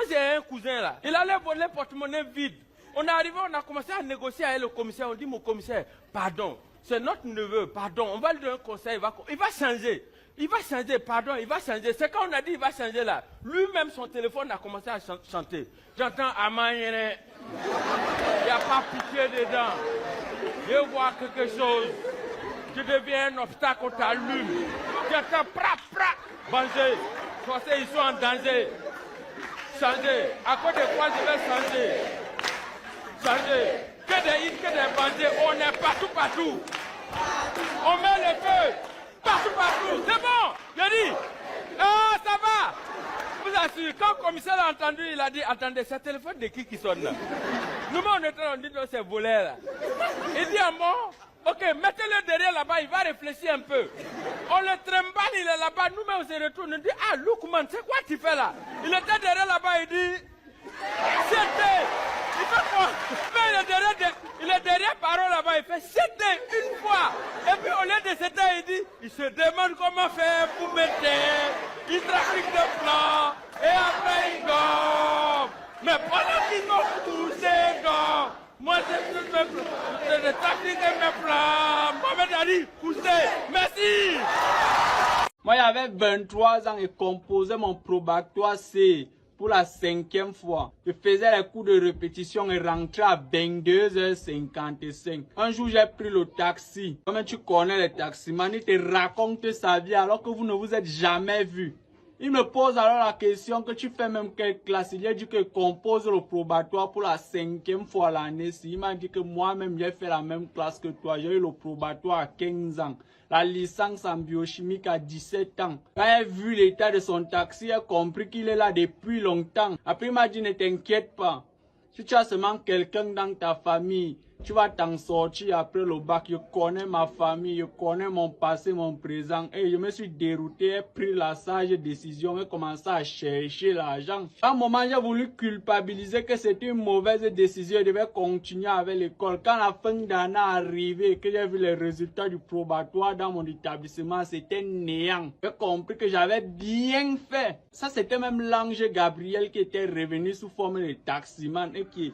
j'ai un cousin là, il allait voler le porte-monnaie vide. On est arrivé, on a commencé à négocier avec le commissaire. On dit, mon commissaire, pardon, c'est notre neveu, pardon, on va lui donner un conseil, il va changer. Il va changer, pardon, il va changer. C'est quand on a dit il va changer là. Lui-même, son téléphone a commencé à chanter. J'entends Amanyere. Il n'y a pas pitié dedans. Je vois quelque chose. Je deviens un obstacle au t'allume. J'entends pra. Danger. Ils sont en danger. Changer. À cause de quoi je vais changer? Changer. Que des hits, que des bandits. On est partout. On met le feu. Partout. C'est bon. J'ai dit. Ah, ça va. Je vous assure, quand le commissaire a entendu, il a dit, attendez, c'est le téléphone de qui sonne là? Nous-mêmes, on dit, non, c'est volé là. Il dit, ah bon, ok, mettez-le derrière là-bas, il va réfléchir un peu. On le trimballe, il est là-bas, nous-mêmes, on se retourne, on dit, ah, Loukman, c'est quoi tu fais là? Il était derrière là-bas, il dit, c'était. Il fait quoi? Il est derrière Parole là-bas, il fait c'était une fois. Et puis au lieu de c'était, il dit, il se demande comment faire pour mettre. Il trafique de plans. Et après il gomme. Mais pendant qu'ils ont poussé, gomme. Moi je trafique mes plans. Mohamed Ali, poussez. Merci. Moi j'avais 23 ans et composais mon probatoire C. Pour la 5e fois, je faisais les cours de répétition et rentrais à 22h55. Un jour, j'ai pris le taxi. Comme tu connais les taximans, ils te racontent sa vie alors que vous ne vous êtes jamais vus. Il me pose alors la question que tu fais même quelle classe. Il a dit que je compose le probatoire pour la 5e fois l'année. Il m'a dit que moi-même j'ai fait la même classe que toi. J'ai eu le probatoire à 15 ans. La licence en biochimique à 17 ans. Quand il a vu l'état de son taxi, il a compris qu'il est là depuis longtemps. Après il m'a dit ne t'inquiète pas. Si tu as seulement quelqu'un dans ta famille, tu vas t'en sortir après le bac. Je connais ma famille, je connais mon passé, mon présent. Et je me suis dérouté, j'ai pris la sage décision et commencé à chercher l'argent. À un moment, j'ai voulu culpabiliser que c'était une mauvaise décision. Je devais continuer avec l'école. Quand la fin d'année est arrivée et que j'ai vu les résultats du probatoire dans mon établissement, c'était néant. J'ai compris que j'avais bien fait. Ça, c'était même l'ange Gabriel qui était revenu sous forme de taximan et qui